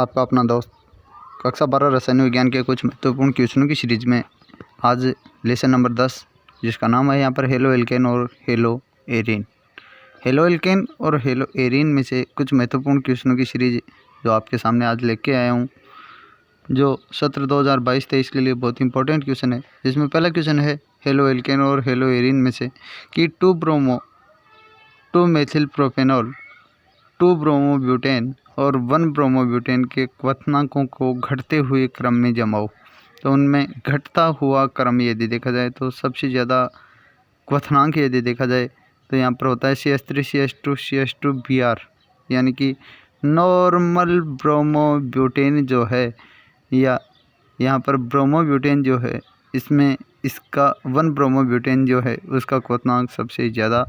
आपका अपना दोस्त कक्षा 12 रसायन विज्ञान के कुछ महत्वपूर्ण क्वेश्चनों की सीरीज में आज लेसन नंबर 10 जिसका नाम है यहाँ पर हेलो एल्केन और हेलो एरीन। हेलो एल्केन और हेलो एरीन में से कुछ महत्वपूर्ण क्वेश्चनों की सीरीज जो आपके सामने आज लेके आया हूँ, जो सत्र 2022-23 के लिए बहुत इंपॉर्टेंट क्वेश्चन है। जिसमें पहला क्वेश्चन है हेलो एल्केन और हेलो एरीन में से कि 2 मेथिल प्रोपेनॉल 2 ब्रोमोब्यूटेन और 1 ब्रोमोब्यूटेन के क्वथनांकों को घटते हुए क्रम में जमाओ। तो उनमें घटता हुआ क्रम यदि देखा जाए तो सबसे ज़्यादा क्वथनांक यदि देखा जाए तो यहाँ पर होता है CH3 CH2 CH2 Br, यानी कि नॉर्मल ब्रोमोब्यूटेन जो है, या यहाँ पर ब्रोमोब्यूटेन जो है इसमें इसका 1 ब्रोमोब्यूटेन जो है उसका क्वथनांक सबसे ज़्यादा,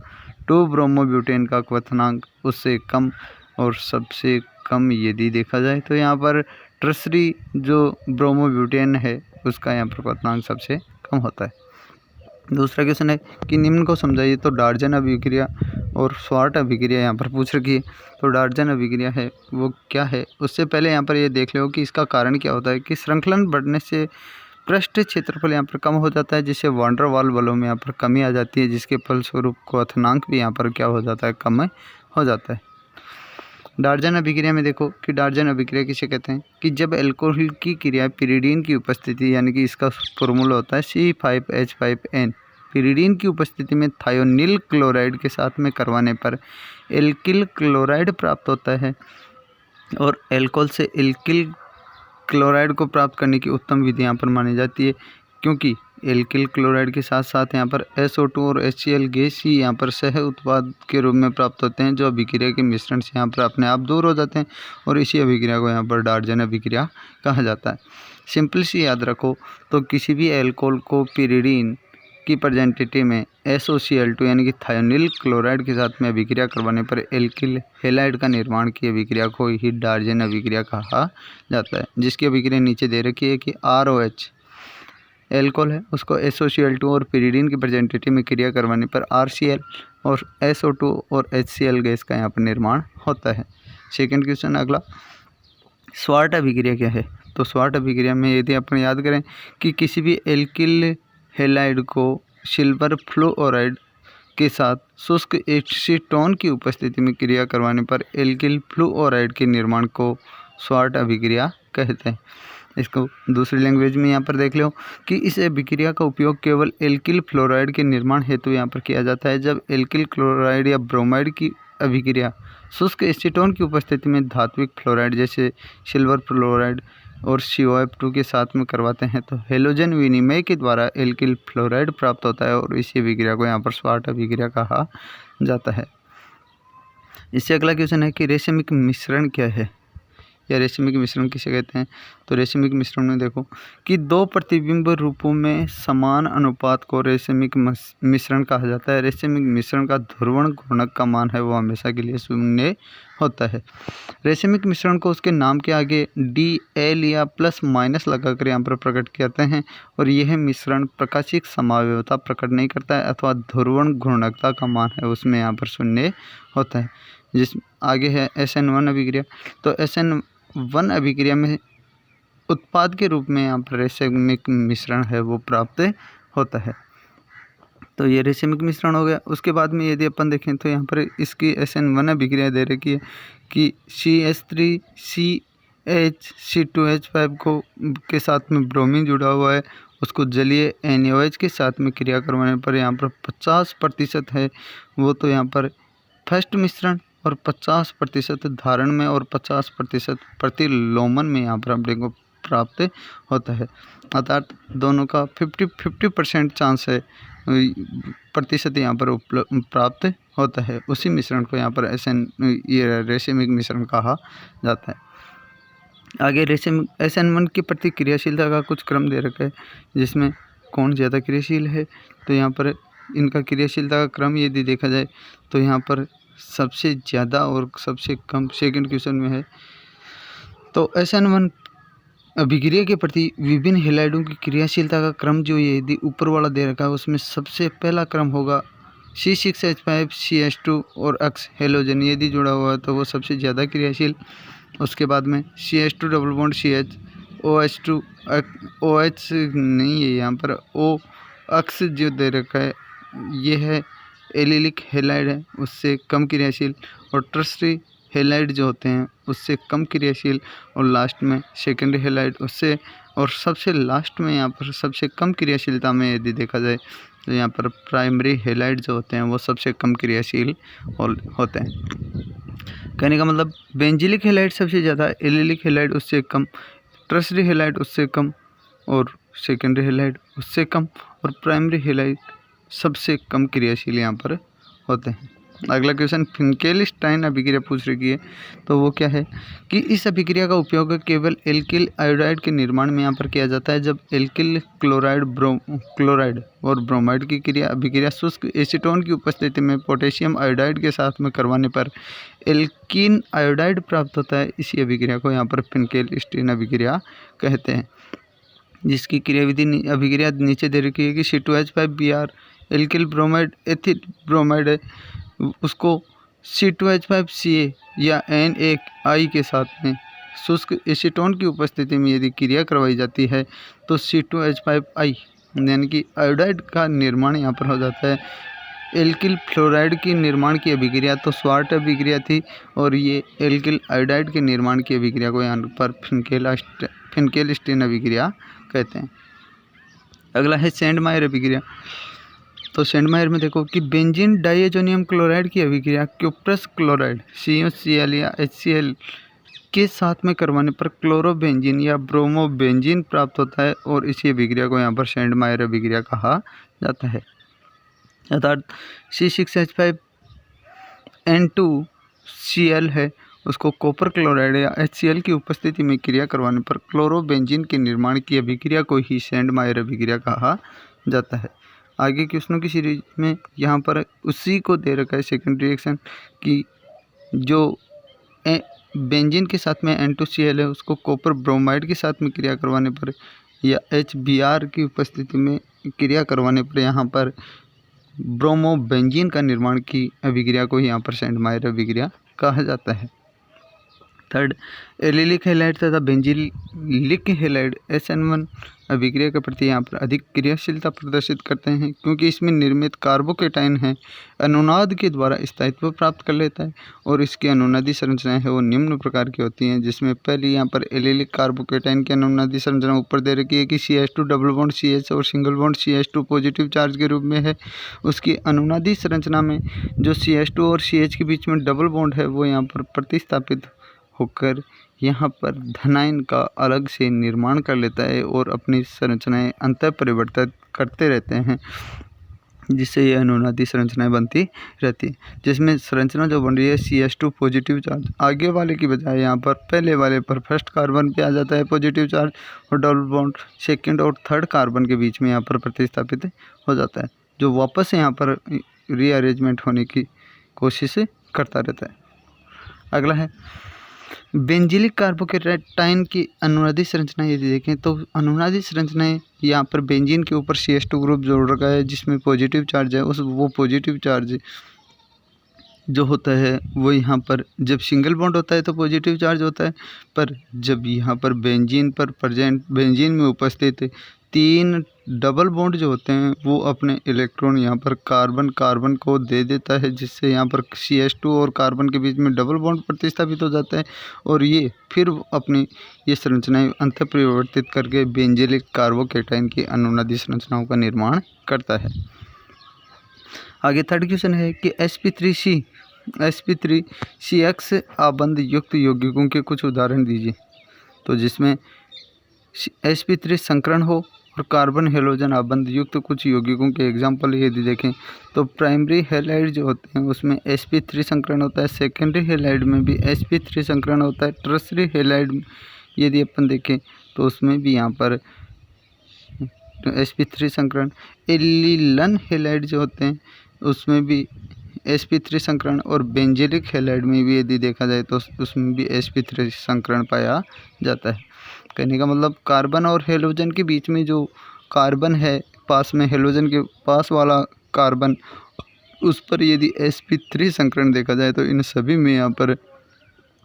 2 ब्रोमोब्यूटेन का क्वथनांक उससे कम, और सबसे कम यदि देखा जाए तो यहाँ पर टर्सरी जो ब्रोमोब्यूटेन है उसका यहाँ पर क्वथनांक सबसे कम होता है। दूसरा क्वेश्चन है कि निम्न को समझाइए। तो डार्जन अभिक्रिया और स्वार्ट अभिक्रिया यहाँ पर पूछ रखी है। तो डार्जन अभिक्रिया है वो क्या है, उससे पहले यहाँ पर ये देख लो कि इसका कारण क्या होता है कि श्रृंखलन बढ़ने से पृष्ठ क्षेत्रफल यहाँ पर कम हो जाता है, जिससे वांडर वाल बलों में यहाँ पर कमी आ जाती है, जिसके फलस्वरूप क्वथनांक भी यहाँ पर क्या हो जाता है, कम हो जाता है। डार्जन अभिक्रिया में देखो कि डार्जन अभिक्रिया किसे कहते हैं कि जब अल्कोहल की क्रिया पिरिडीन की उपस्थिति, यानी कि इसका फॉर्मूला होता है C5H5N, पिरिडीन की उपस्थिति में थायोनिल क्लोराइड के साथ में करवाने पर एल्किल क्लोराइड प्राप्त होता है। और अल्कोहल से एल्किल क्लोराइड को प्राप्त करने की उत्तम विधि यहाँ पर मानी जाती है, क्योंकि एल्किल क्लोराइड के साथ साथ यहाँ पर SO2 और HCl गैस ही यहाँ पर सह उत्पाद के रूप में प्राप्त होते हैं, जो अभिक्रिया के मिश्रण से यहाँ पर अपने आप दूर हो जाते हैं, और इसी अभिक्रिया को यहाँ पर डार्जन अभिक्रिया कहा जाता है। सिंपल सी याद रखो, तो किसी भी एल्कोहल को पिरिडीन की प्रेजेंटिटी में SOCl2 यानी कि थायोनिल क्लोराइड के साथ में अभिक्रिया करवाने पर एल्किल हेलाइड का निर्माण की अभिक्रिया को ही डार्जन अभिक्रिया कहा जाता है। जिसकी अभिक्रिया नीचे दे रखी है कि ROH एल्कोहल है उसको SOCl2 और पिरिडीन की प्रेजेंटिटी में क्रिया करवाने पर RCl और SO2 और HCl गैस का यहाँ पर निर्माण होता है। सेकंड क्वेश्चन अगला, स्वार्ट अभिक्रिया क्या है। तो स्वार्ट अभिक्रिया में यदि अपन याद करें कि किसी भी एल्किल हेलाइड को सिल्वर फ्लोराइड के साथ शुष्क एसीटोन की उपस्थिति में क्रिया करवाने पर एल्किल फ्लोराइड के निर्माण को स्वार्ट अभिक्रिया कहते हैं। इसको दूसरी लैंग्वेज में यहाँ पर देख लो कि इस अभिक्रिया का उपयोग केवल एल्किल फ्लोराइड के निर्माण हेतु यहाँ पर किया जाता है। जब एल्किल क्लोराइड या ब्रोमाइड की अभिक्रिया शुष्क एसीटोन की उपस्थिति में धात्विक फ्लोराइड जैसे सिल्वर फ्लोराइड और COF2 के साथ में करवाते हैं तो हेलोजन विनिमय के द्वारा एल्किल फ्लोराइड प्राप्त होता है, और इसी अभिक्रिया को यहाँ पर स्वार्ट अभिक्रिया कहा जाता है। इससे अगला क्वेश्चन है कि रेशमिक मिश्रण क्या है, या रेशमिक मिश्रण किसे कहते हैं। तो रेशमिक मिश्रण में देखो कि 2 प्रतिबिंब रूपों में समान अनुपात को रेशमिक मिश्रण कहा जाता है। रेशमिक मिश्रण का ध्रुवण गुणक का मान है वो हमेशा के लिए 0 होता है। रेशमिक मिश्रण को उसके नाम के आगे DL या ± लगाकर यहाँ पर प्रकट करते हैं, और यह मिश्रण प्रकाशिक समावयवता प्रकट नहीं करता है अथवा ध्रुवण घूर्णकता का मान है उसमें यहाँ पर 0 होता है। जिस आगे है SN1 अभिक्रिया। तो SN1 अभिक्रिया में उत्पाद के रूप में यहाँ पर रेशमिक मिश्रण है वो प्राप्त होता है। तो ये रेशमिक मिश्रण हो गया। उसके बाद में यदि अपन देखें तो यहाँ पर इसकी SN1 अभिक्रिया दे रखी है कि CH3 CH2H5 को के साथ में ब्रोमीन जुड़ा हुआ है, उसको जलीय NaOH के साथ में क्रिया करवाने पर यहाँ पर 50% है वो तो यहाँ पर फर्स्ट मिश्रण, और 50% धारण में और 50% प्रतिलोमन में यहाँ पर अपने को प्राप्त होता है। अर्थात दोनों का 50% चांस है, प्रतिशत यहाँ पर प्राप्त होता है। उसी मिश्रण को यहाँ पर रेशमिक मिश्रण कहा जाता है। आगे SN1 की प्रतिक्रियाशीलता का कुछ क्रम दे रखा है, जिसमें कौन ज़्यादा क्रियाशील है। तो यहाँ पर इनका क्रियाशीलता का क्रम यदि देखा जाए तो यहाँ पर सबसे ज़्यादा और सबसे कम सेकंड क्वेश्चन में है। तो SN1 अभिक्रिया के प्रति विभिन्न हेलाइडों की क्रियाशीलता का क्रम जो यदि ऊपर वाला दे रखा है उसमें सबसे पहला क्रम होगा C6H5 CH2 और X हेलोजन यदि जुड़ा हुआ है तो वो सबसे ज़्यादा क्रियाशील। उसके बाद में CH2 double bond CH, OH2 OH नहीं है यहाँ पर, O अक्स जो दे रखा है ये है एलिलिक हैलाइड है, उससे कम क्रियाशील, और टर्शरी हैलाइड जो होते हैं उससे कम क्रियाशील, और लास्ट में सेकेंडरी हैलाइड उससे, और सबसे लास्ट में यहाँ पर सबसे कम क्रियाशीलता में यदि देखा जाए तो यहाँ पर प्राइमरी हैलाइड जो होते हैं वो सबसे कम क्रियाशील होते हैं। कहने का मतलब बेंजिलिक हैलाइड सबसे ज़्यादा, एलिलिक हैलाइड उससे कम, टर्शरी हैलाइड उससे कम, और सेकेंडरी हैलाइड उससे कम, और प्राइमरी हैलाइड सबसे कम क्रियाशील यहाँ पर होते हैं। अगला क्वेश्चन फिनकेल-स्टाइन अभिक्रिया पूछ रही है, तो वो क्या है कि इस अभिक्रिया का उपयोग केवल एल्किल आयोडाइड के निर्माण में यहाँ पर किया जाता है जब एल्किल क्लोराइड और ब्रोमाइड की अभिक्रिया शुष्क एसीटोन की उपस्थिति में पोटेशियम आयोडाइड के साथ में करवाने पर एल्कीन आयोडाइड प्राप्त होता है। इसी अभिक्रिया को यहाँ पर फिनकेल-स्टाइन अभिक्रिया कहते हैं, जिसकी क्रियाविधि अभिक्रिया नीचे दे रखी है कि C2H5Br alkyl bromide ethyl bromide है, उसको C2H5Ca या NaI के साथ में शुष्क एसीटोन की उपस्थिति में यदि क्रिया करवाई जाती है तो C2H5I यानी कि आयोडाइड का निर्माण यहाँ पर हो जाता है। एल्किल फ्लोराइड की निर्माण की अभिक्रिया तो स्वार्ट अभिक्रिया थी, और ये एल्किल आयोडाइड के निर्माण की अभिक्रिया को यहाँ पर फिनकेल-स्टाइन अभिक्रिया कहते हैं। अगला है सेंडमायर अभिक्रिया। तो सेंडमायर में देखो कि बेंजीन डाइएजोनियम क्लोराइड की अभिक्रिया क्यूप्रस क्लोराइड CuCl या HCl के साथ में करवाने पर क्लोरोबेंजीन या ब्रोमोबेंजीन प्राप्त होता है, और इसी अभिक्रिया को यहाँ पर सेंडमायर अभिक्रिया कहा जाता है। अर्थात C6H5N2Cl है, उसको कॉपर क्लोराइड या HCl की उपस्थिति में क्रिया करवाने पर क्लोरोबेंजीन के निर्माण की अभिक्रिया को ही सेंडमायर अभिक्रिया कहा जाता है। आगे क्वेश्चनों की सीरीज में यहाँ पर उसी को दे रखा है सेकेंड रिएक्शन की जो बेंजीन के साथ में N2Cl है उसको कॉपर ब्रोमाइड के साथ में क्रिया करवाने पर या HBr की उपस्थिति में क्रिया करवाने पर यहाँ पर ब्रोमोबेंजीन का निर्माण की अभिक्रिया को यहाँ पर सेंडमायर अभिक्रिया कहा जाता है। थर्ड, एलिलिक हैलाइड तथा बेंजिलिक हैलाइड SN1 अभिक्रिया के प्रति यहाँ पर अधिक क्रियाशीलता प्रदर्शित करते हैं क्योंकि इसमें निर्मित कार्बोकेटाइन है अनुनाद के द्वारा स्थायित्व प्राप्त कर लेता है, और इसकी अनुनादी संरचनाएं है वो निम्न प्रकार की होती हैं, जिसमें पहली यहाँ पर एलिलिक कार्बोकेटाइन की अनुनादी संरचना ऊपर दे रखी है कि CH2 डबल बॉन्ड CH और single bond CH2 positive charge के रूप में है। उसकी अनुनादी संरचना में जो CH2 और CH के बीच में डबल बॉन्ड है वो यहाँ पर प्रतिस्थापित होकर यहाँ पर धनायन का अलग से निर्माण कर लेता है और अपनी संरचनाएं अंतः परिवर्तित करते रहते हैं, जिससे ये अनुनादी संरचनाएं बनती रहती है, जिसमें संरचना जो बन रही है CH2 पॉजिटिव चार्ज आगे वाले की बजाय यहाँ पर पहले वाले पर फर्स्ट कार्बन पे आ जाता है पॉजिटिव चार्ज, और डबल बॉन्ड सेकेंड और थर्ड कार्बन के बीच में यहाँ पर प्रतिस्थापित हो जाता है, जो वापस यहाँ पर रीअरेंजमेंट होने की कोशिश करता रहता है। अगला है बेंजिलिक कार्बोकेटाइन की अनुनादी संरचना यदि देखें तो अनुनादी संरचनाएं यहाँ पर बेंजीन के ऊपर CH2 ग्रुप जोड़ रखा है जिसमें पॉजिटिव चार्ज है, वो पॉजिटिव चार्ज जो होता है वो यहाँ पर जब सिंगल बॉन्ड होता है तो पॉजिटिव चार्ज होता है, पर जब यहाँ पर बेंजीन में उपस्थित 3 डबल बॉन्ड जो होते हैं वो अपने इलेक्ट्रॉन यहाँ पर कार्बन को दे देता है, जिससे यहाँ पर CH2 और कार्बन के बीच में डबल बॉन्ड प्रतिस्थापित हो जाता है, और ये फिर अपनी ये संरचनाएं अंतः परिवर्तित करके बेंजिलिक कार्बोकेटाइन की अनुनादी संरचनाओं का निर्माण करता है। आगे थर्ड क्वेश्चन है कि sp3CX आबंध युक्त यौगिकों के कुछ उदाहरण दीजिए। तो जिसमें sp3 संकरण हो और कार्बन हेलोजन आबंध युक्त कुछ यौगिकों के एग्जाम्पल यदि देखें तो प्राइमरी हैलाइड जो होते हैं उसमें sp3 संकरण होता है, सेकेंडरी हैलाइड में भी sp3 संकरण होता है, टर्शरी हैलाइड यदि अपन देखें तो उसमें भी यहाँ पर sp3 संकरण, एलिलन हैलाइड जो होते हैं उसमें भी sp3 संकरण, और बेंजिलिक हैलाइड में भी यदि देखा जाए तो उसमें भी sp3 संकरण पाया जाता है। कहने का मतलब कार्बन और हेलोजन के बीच में जो कार्बन है पास में हेलोजन के पास वाला कार्बन, उस पर यदि sp3 संकरण देखा जाए तो इन सभी में यहाँ पर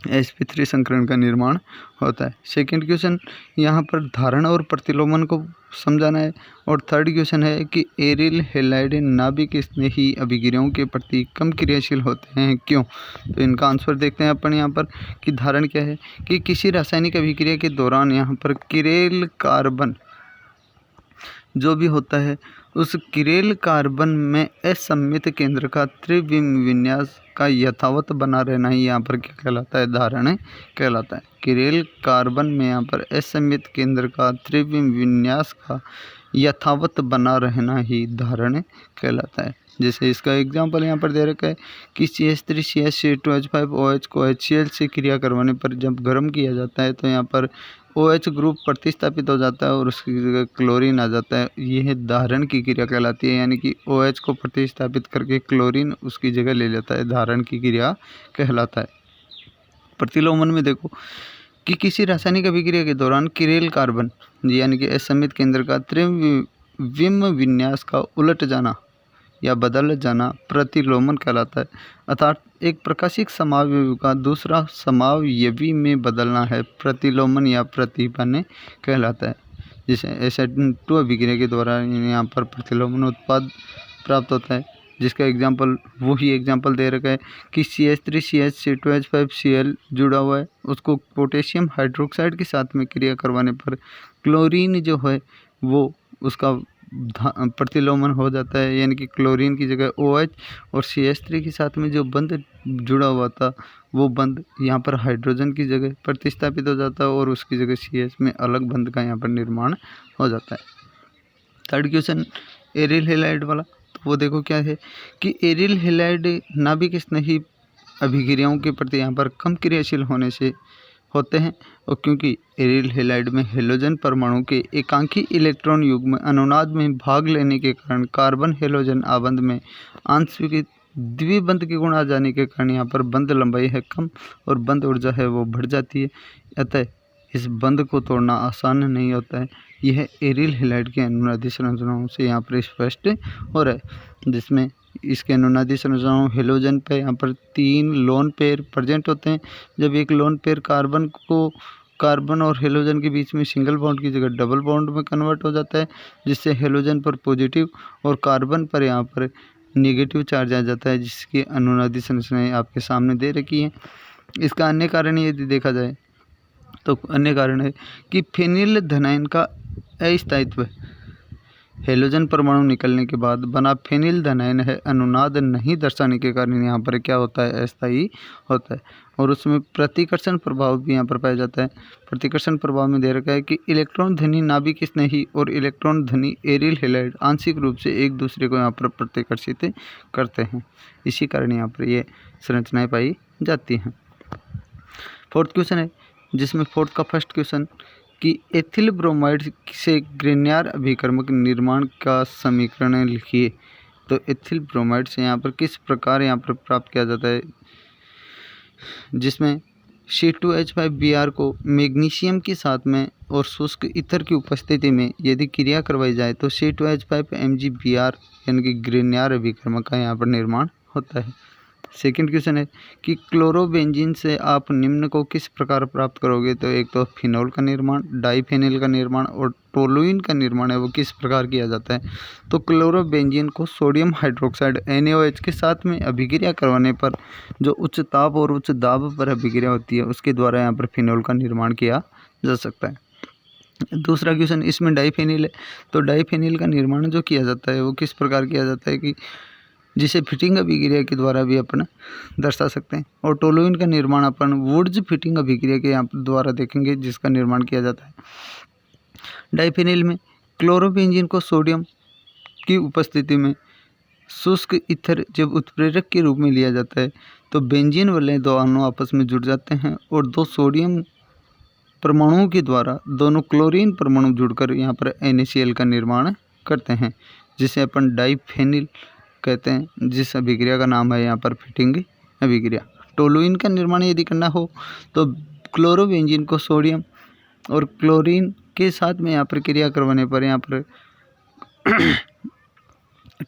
sp3 संकरण का निर्माण होता है। सेकंड क्वेश्चन यहाँ पर धारण और प्रतिलोमन को समझाना है। और थर्ड क्वेश्चन है कि एरिल हैलाइड नाभिक स्नेही अभिक्रियाओं के प्रति कम क्रियाशील होते हैं, क्यों? तो इनका आंसर देखते हैं अपन यहाँ पर कि धारण क्या है कि किसी रासायनिक अभिक्रिया के दौरान यहाँ पर किरेल कार्बन जो भी होता है उस किरेल कार्बन में असममित केंद्र का त्रिविम विन्यास का यथावत बना रहना ही यहाँ पर क्या कहलाता है? धारण कहलाता है। किरेल कार्बन में यहाँ पर असममित केंद्र का त्रिविम विन्यास का यथावत बना रहना ही धारण कहलाता है। जैसे इसका एग्जाम्पल यहाँ पर दे रखा है कि CH3 CH2H5OH को HCl से क्रिया करवाने पर जब गर्म किया जाता है तो यहाँ पर OH ग्रुप प्रतिस्थापित हो जाता है और उसकी जगह क्लोरीन आ जाता है। यह धारण की क्रिया कहलाती है, यानी कि OH को प्रतिस्थापित करके क्लोरीन उसकी जगह ले लेता है, धारण की क्रिया कहलाता है। प्रतिलोमन में देखो कि किसी रासायनिक अभिक्रिया के दौरान किरेल कार्बन यानी कि असममित केंद्र का त्रिविम विन्यास का उलट जाना या बदल जाना प्रतिलोमन कहलाता है। अर्थात एक प्रकाशिक समावयवी का दूसरा समावयवी में बदलना है प्रतिलोमन या प्रतिपन्न कहलाता है। जिसे Sn2 अभिक्रिया के द्वारा यहाँ पर प्रतिलोमन उत्पाद प्राप्त होता है, जिसका एग्जाम्पल वही एग्जाम्पल दे रखा है कि CH3 CH2H5Cl जुड़ा हुआ है, उसको पोटेशियम हाइड्रोक्साइड के साथ में क्रिया करवाने पर क्लोरीन जो है वो उसका प्रतिलोमन हो जाता है, यानी कि क्लोरीन की जगह OH और CH3 के साथ में जो बंध जुड़ा हुआ था वो बंध यहाँ पर हाइड्रोजन की जगह प्रतिस्थापित हो जाता है और उसकी जगह CH में अलग बंध का यहाँ पर निर्माण हो जाता है। थर्ड क्वेश्चन एरिल हैलाइड वाला, तो वो देखो क्या है कि एरिल हैलाइड नाभिक स्नेही अभिक्रियाओं के प्रति यहाँ पर कम क्रियाशील होने से होते हैं, और क्योंकि एरिल हैलाइड में हेलोजन परमाणु के एकांकी इलेक्ट्रॉन युग्म अनुनाद में भाग लेने के कारण कार्बन हेलोजन आबंध में आंशिक द्विबंध के गुण आ जाने के कारण यहाँ पर बंध लंबाई है कम और बंध ऊर्जा है वो बढ़ जाती है। अतः इस बंध को तोड़ना आसान नहीं होता है। यह एरिल हैलाइड के अनुनादी संरचनाओं से यहाँ पर स्पष्ट हो रहा है, जिसमें इसके अनुनादी संरचनाओं हेलोजन पे यहाँ पर 3 लोन पेयर प्रेजेंट होते हैं। जब एक लोन पेयर कार्बन और हेलोजन के बीच में सिंगल बॉन्ड की जगह डबल बॉन्ड में कन्वर्ट हो जाता है, जिससे हेलोजन पर पॉजिटिव और कार्बन पर यहाँ पर नेगेटिव चार्ज आ जाता है, जिसकी अनुनादी संरचनाएं आपके सामने दे रखी हैं। इसका अन्य कारण यदि देखा जाए तो अन्य कारण है कि फेनिल धनायन का अस्थायित्व। हेलोजन परमाणु निकलने के बाद बना फेनिल धनायन है अनुनाद नहीं दर्शाने के कारण यहाँ पर क्या होता है? अस्थायी होता है। और उसमें प्रतिकर्षण प्रभाव भी यहाँ पर पाया जाता है। प्रतिकर्षण प्रभाव में दे रखा है कि इलेक्ट्रॉन धनी नाभिक स्नेही और इलेक्ट्रॉन धनी एरिल हैलाइड आंशिक रूप से एक दूसरे को यहाँ पर प्रतिकर्षित करते हैं, इसी कारण यहाँ पर ये संरचनाएं पाई जाती हैं। फोर्थ क्वेश्चन है, जिसमें फोर्थ का फर्स्ट क्वेश्चन कि एथिल ब्रोमाइड से ग्रेन्यार अभिकर्मक निर्माण का समीकरण लिखिए। तो एथिल ब्रोमाइड से यहाँ पर किस प्रकार यहाँ पर प्राप्त किया जाता है, जिसमें C2H5Br को मैग्नीशियम के साथ में और शुष्क ईथर की उपस्थिति में यदि क्रिया करवाई जाए तो C2H5MgBr यानी कि ग्रेन्यार अभिकर्मक का यहाँ पर निर्माण होता है। सेकंड क्वेश्चन है कि क्लोरोबेंजीन से आप निम्न को किस प्रकार प्राप्त करोगे। तो एक तो फिनोल का निर्माण, डाइफेनिल का निर्माण और टोलुइन का निर्माण है वो किस प्रकार किया जाता है। तो क्लोरोबेंजीन को सोडियम हाइड्रोक्साइड NaOH के साथ में अभिक्रिया करवाने पर जो उच्च ताप और उच्च दाब पर अभिक्रिया होती है उसके द्वारा यहाँ पर फिनोल का निर्माण किया जा सकता है। दूसरा क्वेश्चन इसमें डाइफेनिल है, तो डाइफेनिल का निर्माण जो किया जाता है वो किस प्रकार किया जाता है कि जिसे फिटिंग अभिक्रिया के द्वारा भी अपन दर्शा सकते हैं। और टोलुइन का निर्माण अपन वुड्स फिटिंग अभिक्रिया के यहाँ द्वारा देखेंगे, जिसका निर्माण किया जाता है। डाइफेनिल में क्लोरोबेंजीन को सोडियम की उपस्थिति में शुष्क ईथर जब उत्प्रेरक के रूप में लिया जाता है तो बेंजीन वाले दो अणु आपस में जुड़ जाते हैं और दो सोडियम परमाणुओं के द्वारा दोनों क्लोरीन परमाणु जुड़कर यहाँ पर NaCl का निर्माण करते हैं, जिसे अपन डाइफेनिल कहते हैं, जिस अभिक्रिया का नाम है यहाँ पर फिटिंग अभिक्रिया। टोलुइन का निर्माण यदि करना हो तो क्लोरोबेंजीन को सोडियम और क्लोरीन के साथ में यहाँ पर क्रिया करवाने पर यहाँ पर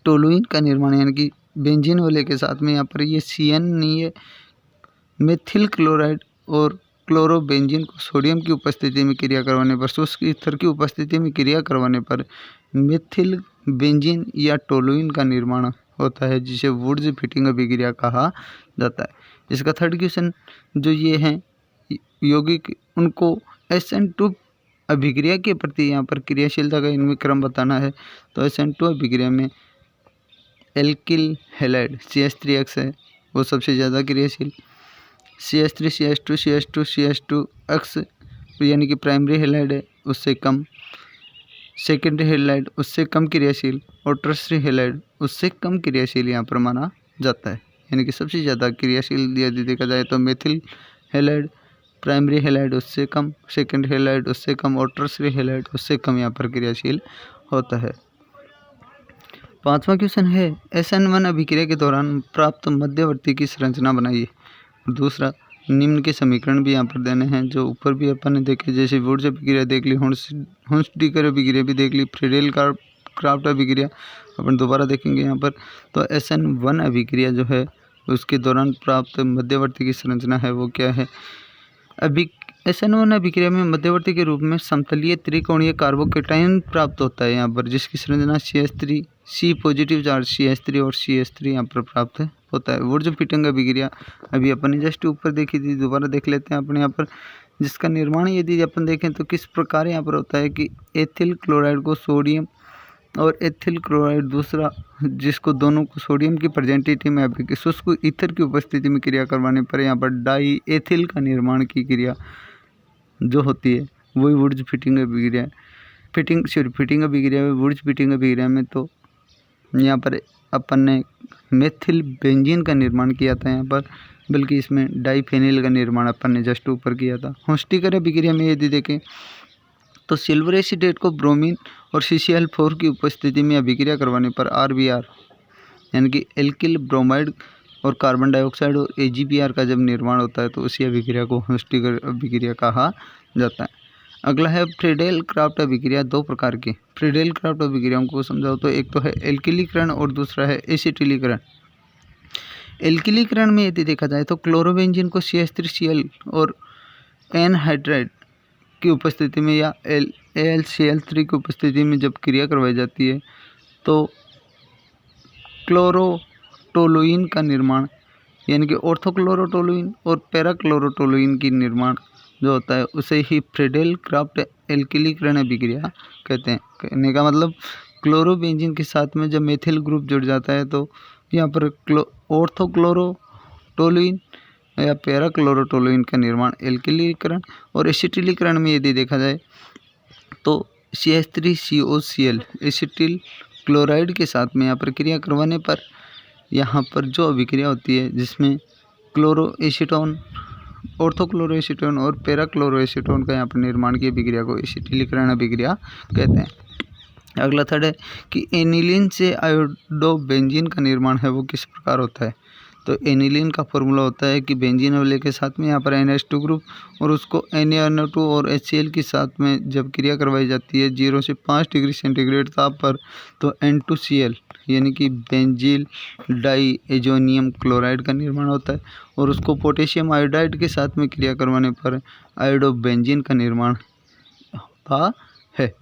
टोलुइन का निर्माण यानी कि बेंजीन वाले के साथ में यहाँ पर ये CN नहीं है, मेथिल क्लोराइड और क्लोरोबेंजीन को सोडियम की उपस्थिति में क्रिया करवाने पर, शुष्क ईथर की उपस्थिति में क्रिया करवाने पर मिथिल बेंजीन या टोलुइन का निर्माण होता है, जिसे वुड्स फिटिंग अभिक्रिया कहा जाता है। इसका थर्ड क्वेश्चन जो ये है यौगिक, उनको SN2 अभिक्रिया के प्रति यहाँ पर क्रियाशीलता का इनमें क्रम बताना है। तो SN2 अभिक्रिया में एल्किल हैलाइड CH3X है, वो सबसे ज़्यादा क्रियाशील। CH3 CH2 CH2 CH2X यानी कि प्राइमरी हैलाइड है, उससे कम। सेकेंडरी हैलाइड उससे कम क्रियाशील, और टर्शरी हैलाइड उससे कम क्रियाशील यहाँ पर माना जाता है। यानी कि सबसे ज़्यादा क्रियाशील यदि देखा जाए तो मेथिल हैलाइड, प्राइमरी हैलाइड उससे कम, सेकेंडरी हैलाइड उससे कम, और टर्शरी हैलाइड उससे कम यहाँ पर क्रियाशील होता है। पांचवा क्वेश्चन है SN1 अभिक्रिया के दौरान प्राप्त मध्यवर्ती की संरचना बनाइए। दूसरा, निम्न के समीकरण भी यहाँ पर देने हैं, जो ऊपर भी अपन ने देखे, जैसे वुड्स अभिक्रिया देख ली, हुंस-डीकर अभिक्रिया भी देख ली, फ्रीडेल क्राफ्ट अभिक्रिया अपन दोबारा देखेंगे यहाँ पर। तो SN1 अभिक्रिया जो है उसके दौरान प्राप्त मध्यवर्ती की संरचना है वो क्या है। SN1 अभिक्रिया में मध्यवर्ती के रूप में समतलीय त्रिकोणीय कार्बोकेटाइन प्राप्त होता है यहाँ पर, जिसकी संरचना CH3 C positive charge CH3 और CH3 यहाँ पर प्राप्त होता है। वुड्स फिटिंग अभिक्रिया अभी अपन ने जस्ट ऊपर देखी थी, दोबारा देख लेते हैं अपने यहाँ पर, जिसका निर्माण यदि अपन देखें तो किस प्रकार यहाँ पर होता है कि एथिल क्लोराइड को सोडियम और एथिल क्लोराइड दूसरा, जिसको दोनों को सोडियम की प्रेजेंटिटी में शुष्क ईथर की उपस्थिति में क्रिया करवाने पर यहाँ पर डाई एथिल का निर्माण की क्रिया जो होती है वही वुड्स फिटिंग अभिक्रिया। फिटिंग अभिक्रिया में, वुड्स फिटिंग अभिक्रिया में तो यहाँ पर अपन ने मेथिल बेंजीन का निर्माण किया था यहाँ पर, बल्कि इसमें डाईफेनिल का निर्माण अपन ने जस्ट ऊपर किया था। हुंस-डीकर अभिक्रिया में यदि देखें तो सिल्वर एसीटेट को ब्रोमीन और CCl4 की उपस्थिति में अभिक्रिया करवाने पर RBr यानी कि एल्किल ब्रोमाइड और कार्बन डाइऑक्साइड और AgBr का जब निर्माण होता है तो उसी अभिक्रिया को हुंस-डीकर अभिक्रिया कहा जाता है। अगला है फ्रीडेल क्राफ्ट अभिक्रिया। दो प्रकार की फ्रीडेल क्राफ्ट अभिक्रियाओं को समझाओ तो एक तो है एल्किलीकरण और दूसरा है एसिटिलीकरण। एल्किलीकरण में यदि देखा जाए तो क्लोरोबेंजीन को CH3Cl और एनहाइड्राइड की उपस्थिति में या AlCl3 की उपस्थिति में जब क्रिया करवाई जाती है तो क्लोरोटोलुइन का निर्माण यानी कि ऑर्थोक्लोरोटोलुइन और पैराक्लोरोटोलुइन की निर्माण जो होता है उसे ही फ्रीडेल क्राफ्ट एल्किलीकरण अभिक्रिया कहते हैं। कहने का मतलब क्लोरोबेंजीन के साथ में जब मेथिल ग्रुप जुड़ जाता है तो यहाँ पर ऑर्थोक्लोरोटोलुइन या पैराक्लोरोटोलुइन का निर्माण एल्किलीकरण। और एसिटिलीकरण में यदि देखा जाए तो CH3COCl एसिटिल क्लोराइड के साथ में यहाँ पर क्रिया करवाने पर यहाँ पर जो अभिक्रिया होती है जिसमें क्लोरोएसीटोन, ऑर्थोक्लोरोएसीटोन और पैराक्लोरोएसीटोन का यहाँ पर निर्माण की अभिक्रिया को एसिटिलीकरण अभिक्रिया कहते हैं। अगला थर्ड है कि एनिलीन से आयोडोबेंजीन का निर्माण है वो किस प्रकार होता है। तो एनिलीन का फॉर्मूला होता है कि बेंजीन अवले के साथ में यहाँ पर NH2 ग्रुप और उसको NaNO2 और HCl के साथ में जब क्रिया करवाई जाती है 0 से 5 डिग्री सेंटीग्रेड ताप पर तो N2Cl यानी कि बेंजील डाई एजोनियम क्लोराइड का निर्माण होता है और उसको पोटेशियम आयोडाइड के साथ में क्रिया करवाने पर आयोडोबेंजीन का निर्माण होता है।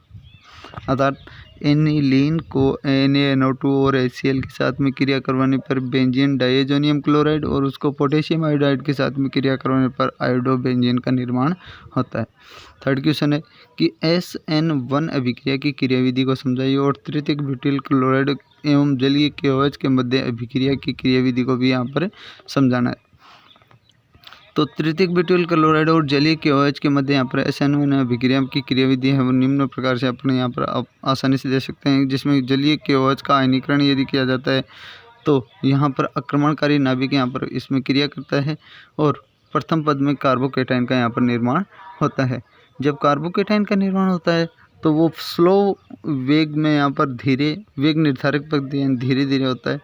अर्थात एनिलीन को NaNO2 और HCl के साथ में क्रिया करवाने पर बेंजीन डाइएजोनियम क्लोराइड और उसको पोटेशियम आयोडाइड के साथ में क्रिया करवाने पर आयोडोबेंजीन का निर्माण होता है। थर्ड क्वेश्चन है कि SN1 अभिक्रिया की क्रियाविधि को समझाइए और तृतीयक ब्यूटिल क्लोराइड एवं जलीय KOH के मध्य अभिक्रिया की क्रियाविधि को भी यहाँ पर समझाना है। तो तृतीयक ब्यूटिल क्लोराइड और जलीय KOH के मध्य यहाँ पर SN1 अभिक्रिया की क्रियाविधि है वो निम्न प्रकार से अपने यहाँ पर आसानी से दे सकते हैं, जिसमें जलीय KOH का आयनीकरण यदि किया जाता है तो यहाँ पर आक्रमणकारी नाभिक यहाँ पर इसमें क्रिया करता है और प्रथम पद में कार्बोकेटाइन का यहाँ पर निर्माण होता है। जब कार्बोकेटाइन का निर्माण होता है तो वो स्लो वेग में यहाँ पर धीरे वेग निर्धारक पद धीरे धीरे होता है,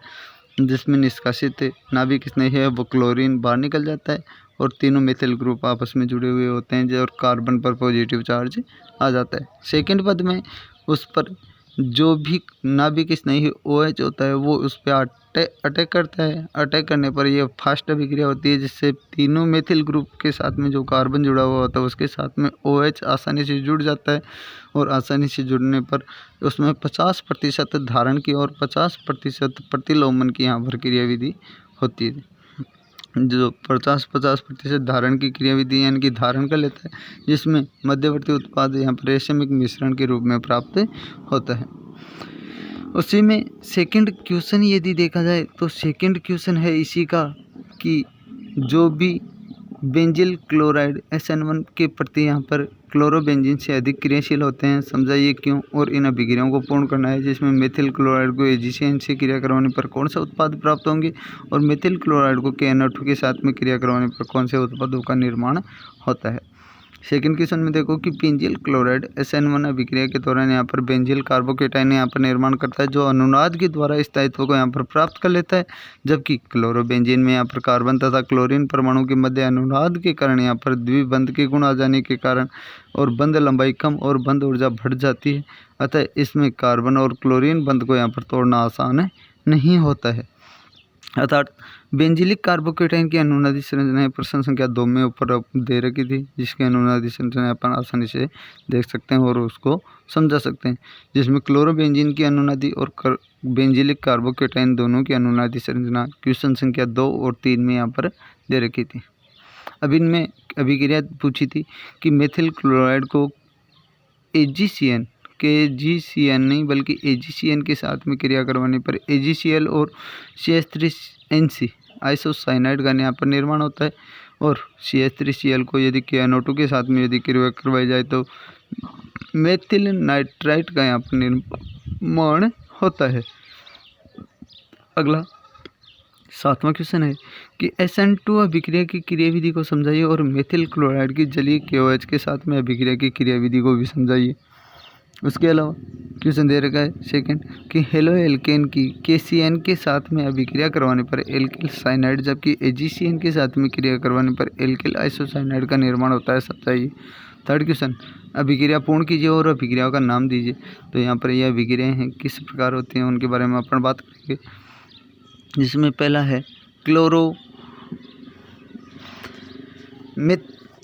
जिसमें निष्कासित नाभिक स्नेही है वो क्लोरीन बाहर निकल जाता है और तीनों मेथिल ग्रुप आपस में जुड़े हुए होते हैं और कार्बन पर पॉजिटिव चार्ज आ जाता है। सेकंड पद में उस पर जो भी नाभिक स्नेही OH होता है वो उस पर अटैक करता है। अटैक करने पर यह फास्ट अभिक्रिया होती है, जिससे तीनों मेथिल ग्रुप के साथ में जो कार्बन जुड़ा हुआ होता है उसके साथ में OH आसानी से जुड़ जाता है, और आसानी से जुड़ने पर उसमें 50% धारण की और 50% प्रतिलोमन की यहाँ पर क्रियाविधि होती है। जो 50% धारण की क्रियाविधि यानी कि धारण कर लेता है, जिसमें मध्यवर्ती उत्पाद यहाँ पर रेशमिक मिश्रण के रूप में प्राप्त होता है। उसी में सेकंड क्वेश्चन यदि देखा जाए तो सेकंड क्वेश्चन है इसी का कि जो भी बेंजिल क्लोराइड SN1 के प्रति यहाँ पर क्लोरोबेंजीन से अधिक क्रियाशील होते हैं, समझाइए क्यों, और इन अभिक्रियाओं को पूर्ण करना है। जिसमें मेथिल क्लोराइड को AgCN से क्रिया करवाने पर कौन से उत्पाद प्राप्त होंगे, और मेथिल क्लोराइड को KNO2 के साथ में क्रिया करवाने पर कौन से उत्पादों का निर्माण होता है। सेकंड क्वेश्चन में देखो कि बेंजिल क्लोराइड SN1 अभिक्रिया के दौरान यहाँ पर बेंजिल कार्बोकेटाइन यहाँ पर निर्माण करता है, जो अनुनाद के द्वारा स्थायित्व को यहाँ पर प्राप्त कर लेता है। जबकि क्लोरोबेंजीन में यहाँ पर कार्बन तथा क्लोरीन परमाणु के मध्य अनुनाद के कारण यहाँ पर द्विबंध के गुण आ जाने के कारण और बंध लंबाई कम और बंध ऊर्जा बढ़ जाती है। अतः इसमें कार्बन और क्लोरीन बंध को यहाँ पर तोड़ना आसान नहीं होता है। अर्थात बेंजिलिक कार्बोकेटाइन की अनुनादी संरचना प्रश्न संख्या 2 में ऊपर दे रखी थी, जिसकी अनुनादी संरचना अपन आसानी से देख सकते हैं और उसको समझा सकते हैं। जिसमें क्लोरोबेंजीन की अनुनादी और बेंजिलिक कार्बोकेटाइन दोनों की अनुनादी संरचना क्वेश्चन संख्या 2 और 3 में यहाँ पर दे रखी थी। अब इनमें अभिक्रिया पूछी थी कि मेथिल क्लोराइड को AgCN KGCN नहीं बल्कि AgCN के साथ में क्रिया करवाने पर AgCl और CH3NC आइसोसाइनाइड का यहाँ पर निर्माण होता है, और CH3Cl को यदि KNO2 के साथ में यदि क्रिया करवाई जाए तो मेथिल नाइट्राइट का यहाँ पर निर्माण होता है। अगला 7वां क्वेश्चन है कि SN2 अभिक्रिया की क्रियाविधि को समझाइए और मेथिल क्लोराइड की जलीय KOH के साथ में अभिक्रिया की क्रियाविधि को भी समझाइए। उसके अलावा क्वेश्चन दे रखा है सेकंड कि हेलो एल्केन की KCN के साथ में अभिक्रिया करवाने पर एल्किल साइनाइड, जबकि AgCN के साथ में क्रिया करवाने पर एल्किल आइसोसाइनाइड का निर्माण होता है, समझाइए। थर्ड क्वेश्चन अभिक्रिया पूर्ण कीजिए और अभिक्रियाओं का नाम दीजिए। तो यहाँ पर यह अभिक्रियाएँ हैं किस प्रकार होती हैं उनके बारे में अपन बात करेंगे। जिसमें पहला है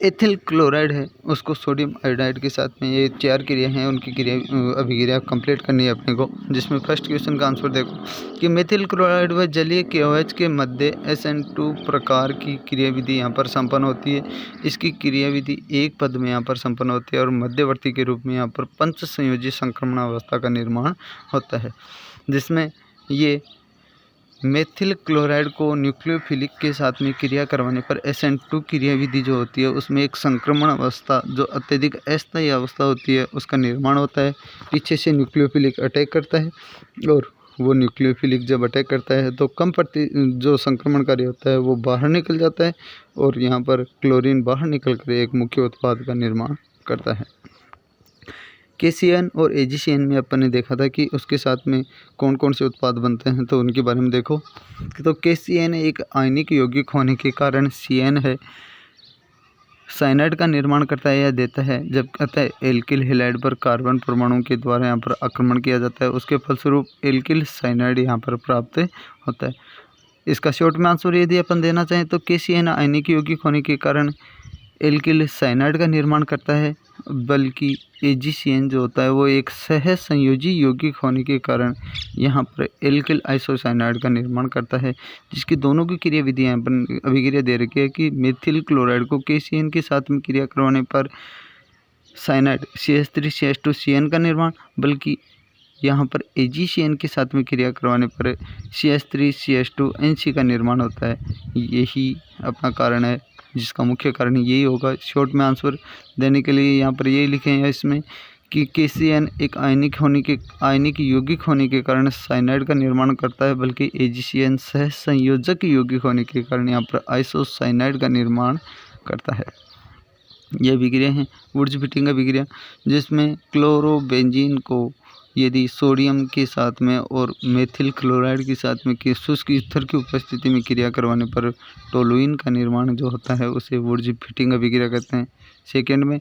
एथिल क्लोराइड है, उसको सोडियम आयोडाइड के साथ में, ये 4 क्रिया हैं उनकी अभिक्रिया कंप्लीट करनी है अपने को। जिसमें फर्स्ट क्वेश्चन का आंसर देखो कि मेथिल क्लोराइड व जलीय KOH के मध्य SN2 प्रकार की क्रियाविधि यहाँ पर संपन्न होती है। इसकी क्रियाविधि एक पद में यहाँ पर संपन्न होती है और मध्यवर्ती के रूप में यहाँ पर पंच संयोजी संक्रमण अवस्था का निर्माण होता है। जिसमें ये मेथिल क्लोराइड को न्यूक्लियोफिलिक के साथ में क्रिया करवाने पर SN2 क्रियाविधि जो होती है उसमें एक संक्रमण अवस्था जो अत्यधिक अस्थायी अवस्था होती है उसका निर्माण होता है। पीछे से न्यूक्लियोफिलिक अटैक करता है और वो न्यूक्लियोफिलिक जब अटैक करता है तो जो संक्रमणकारी होता है वो बाहर निकल जाता है और यहाँ पर क्लोरीन बाहर निकल कर एक मुख्य उत्पाद का निर्माण करता है। KCN और AgCN में अपन ने देखा था कि उसके साथ में कौन कौन से उत्पाद बनते हैं, तो उनके बारे में देखो। तो KCN एक आयनिक यौगिक होने के कारण CN है साइनाइड का निर्माण करता है या देता है, जब अतः एल्किल हैलाइड पर कार्बन परमाणु के द्वारा यहाँ पर आक्रमण किया जाता है, उसके फलस्वरूप एल्किल साइनाइड यहाँ पर प्राप्त होता है। इसका शॉर्ट में आंसर यदि अपन देना चाहें तो KCN आयनिक यौगिक होने के कारण एल्किल साइनाइड का निर्माण करता है, बल्कि AgCN जो होता है वो एक सह संयोजी यौगिक होने के कारण यहाँ पर एल्किल आइसोसाइनाइड का निर्माण करता है। जिसकी दोनों की क्रियाविधियाँ अपन अभिक्रिया दे रखी है कि मेथिल क्लोराइड को KCN के साथ में क्रिया करवाने पर साइनाइड CH3CH2CN का निर्माण, बल्कि यहाँ पर AgCN के साथ में क्रिया करवाने पर CH3CH2NC का निर्माण होता है। यही अपना कारण है, जिसका मुख्य कारण यही होगा। शॉर्ट में आंसर देने के लिए यहाँ पर यही लिखे हैं इसमें कि KCN एक आयनिक यौगिक होने के कारण साइनाइड का निर्माण करता है, बल्कि AgCN सह संयोजक यौगिक होने के कारण यहाँ पर आइसोसाइनाइड का निर्माण करता है। यह अभिक्रिया है वुर्ज-भिटिंग अभिक्रिया, जिसमें क्लोरोबेंजीन को यदि सोडियम के साथ में और मेथिल क्लोराइड के साथ में शुष्क ईथर की उपस्थिति में क्रिया करवाने पर टोलुइन का निर्माण जो होता है उसे वुर्ज-भिटिंग अभिक्रिया कहते हैं। सेकेंड में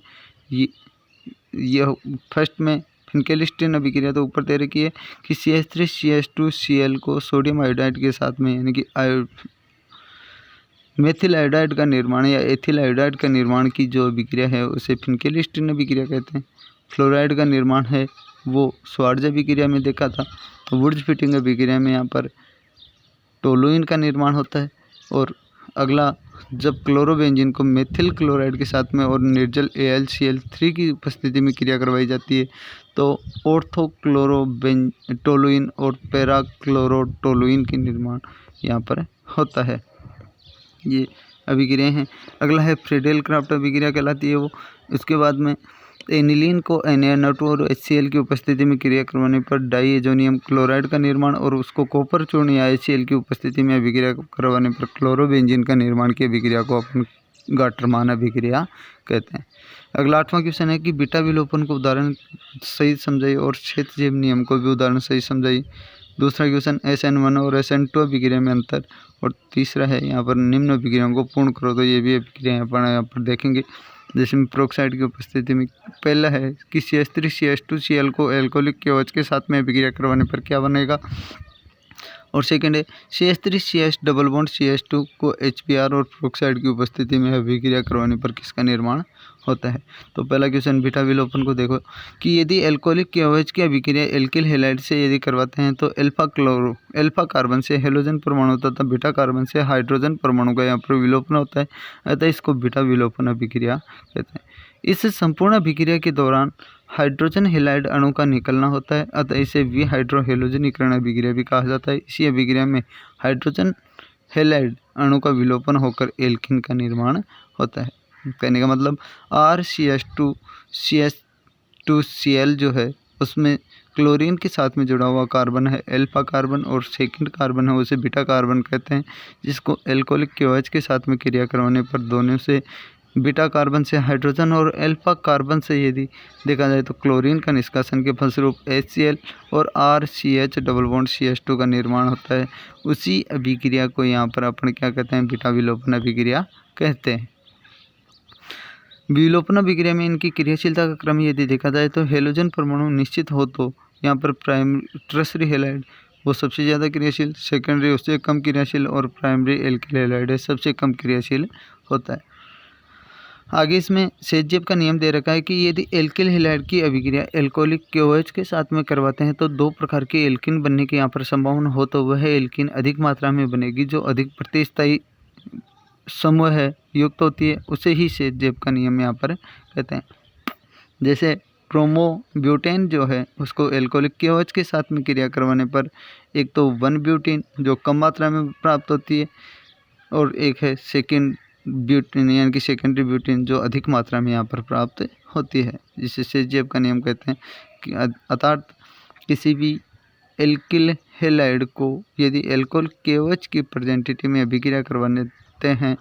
यह फर्स्ट में फिनकेलिस्टीन अभिक्रिया तो ऊपर दे रखी है कि CH3CH2Cl को सोडियम आयोडाइड के साथ में यानी कि मेथिल आयोडाइड का निर्माण या एथिल आयोडाइड का निर्माण की जो अभिक्रिया है उसे फिनकेलिस्टीन अभिक्रिया कहते हैं। फ्लोराइड का निर्माण है वो स्वार्ज अभिक्रिया में देखा था। तो वुड्स फिटिंग अभिक्रिया में यहाँ पर टोलुइन का निर्माण होता है। और अगला, जब क्लोरोबेंजीन को मेथिल क्लोराइड के साथ में और निर्जल AlCl3 की उपस्थिति में क्रिया करवाई जाती है तो ऑर्थोक्लोरोबेंटोलुइन और पैराक्लोरोटोलुइन के निर्माण यहाँ पर होता है। ये अभिक्रियाएँ हैं। अगला है फ्रीडेल क्राफ्ट अभिक्रिया कहलाती है वो। इसके बाद में एनिलीन को NaNO2 और HCl की उपस्थिति में क्रिया करवाने पर डाईएजोनियम क्लोराइड का निर्माण और उसको कॉपर चूर्ण या HCl की उपस्थिति में अभिक्रिया करवाने पर क्लोरोबेंजीन का निर्माण की अभिक्रिया को अपन गाटरमान अभिक्रिया कहते हैं। अगला 8वां क्वेश्चन है कि बीटा विलोपन को उदाहरण सही समझाइए और क्षेत्रजेव नियम को भी उदाहरण सही समझाइए। दूसरा क्वेश्चन SN1 और SN2 अभिक्रिया में अंतर। और तीसरा है यहाँ पर निम्न अभिक्रियाओं को पूर्ण करो। तो ये भी अभिक्रिया यहाँ पर देखेंगे जिसमें पेरोक्साइड की उपस्थिति में। पहला है कि CH3CH2Cl को एल्कोहलिक KOH के साथ में अभिक्रिया करवाने पर क्या बनेगा। और सेकंड है CH3CH डबल बॉन्ड CH2 को HBr और पेरोक्साइड की उपस्थिति में अभिक्रिया करवाने पर किसका निर्माण होता है। तो पहला क्वेश्चन बीटा विलोपन को देखो कि यदि एल्कोहलिक KOH की अभिक्रिया एल्किल हैलाइड से यदि करवाते हैं तो अल्फा कार्बन से हेलोजन परमाणु तथा बीटा कार्बन से हाइड्रोजन परमाणु का यहाँ पर विलोपन होता है। अतः इसको बीटा विलोपन अभिक्रिया कहते हैं। इस संपूर्ण अभिक्रिया के दौरान हाइड्रोजन हैलाइड अणु का निकलना होता है। अतः इसे विहाइड्रोहेलोजनीकरण अभिक्रिया भी कहा जाता है। इसी अभिक्रिया में हाइड्रोजन हैलाइड अणु का विलोपन होकर एल्किन का निर्माण होता है। कहने का मतलब RCH2CH2Cl जो है उसमें क्लोरीन के साथ में जुड़ा हुआ कार्बन है अल्फा कार्बन और सेकंड कार्बन है उसे बीटा कार्बन कहते हैं, जिसको एल्कोहलिक KOH के साथ में क्रिया करवाने पर दोनों से बीटा कार्बन से हाइड्रोजन और अल्फा कार्बन से यदि देखा जाए तो क्लोरीन का निष्कासन के फलस्वरूप HCl और RCH डबल बॉन्ड CH2 का निर्माण होता है। उसी अभिक्रिया को यहाँ पर अपन क्या कहते हैं, बीटा विलोपन अभिक्रिया कहते हैं। विलोपन अभिक्रिया में इनकी क्रियाशीलता का क्रम यदि देखा जाए तो हेलोजन परमाणु निश्चित हो तो यहाँ पर टर्शरी हैलाइड वो सबसे ज़्यादा क्रियाशील, सेकेंडरी उससे कम क्रियाशील और प्राइमरी एल्किल हैलाइड है सबसे कम क्रियाशील होता है। आगे इसमें सेजेब का नियम दे रखा है कि यदि एल्किल हैलाइड की अभिक्रिया एल्कोहलिक KOH के साथ में करवाते हैं तो दो प्रकार के एल्किन बनने की यहाँ पर संभावना हो तो वह एल्किन अधिक मात्रा में बनेगी जो अधिक प्रतिस्थायी समूह है युक्त होती है, उसे ही सेजेब का नियम यहाँ पर कहते हैं। जैसे प्रोमोब्यूटेन जो है उसको एल्कोहलिक KOH के साथ में क्रिया करवाने पर एक तो 1-ब्यूटीन जो कम मात्रा में प्राप्त होती है और एक है सेकेंड ब्यूटीन यानी कि सेकेंडरी ब्यूटीन जो अधिक मात्रा में यहाँ पर प्राप्त होती है, जिसे सेजेब का नियम कहते हैं कि अर्थात किसी भी एल्किल हैलाइड को यदि एल्कोहल KOH की प्रेजेंटिटी में अभिक्रिया करवाते हैं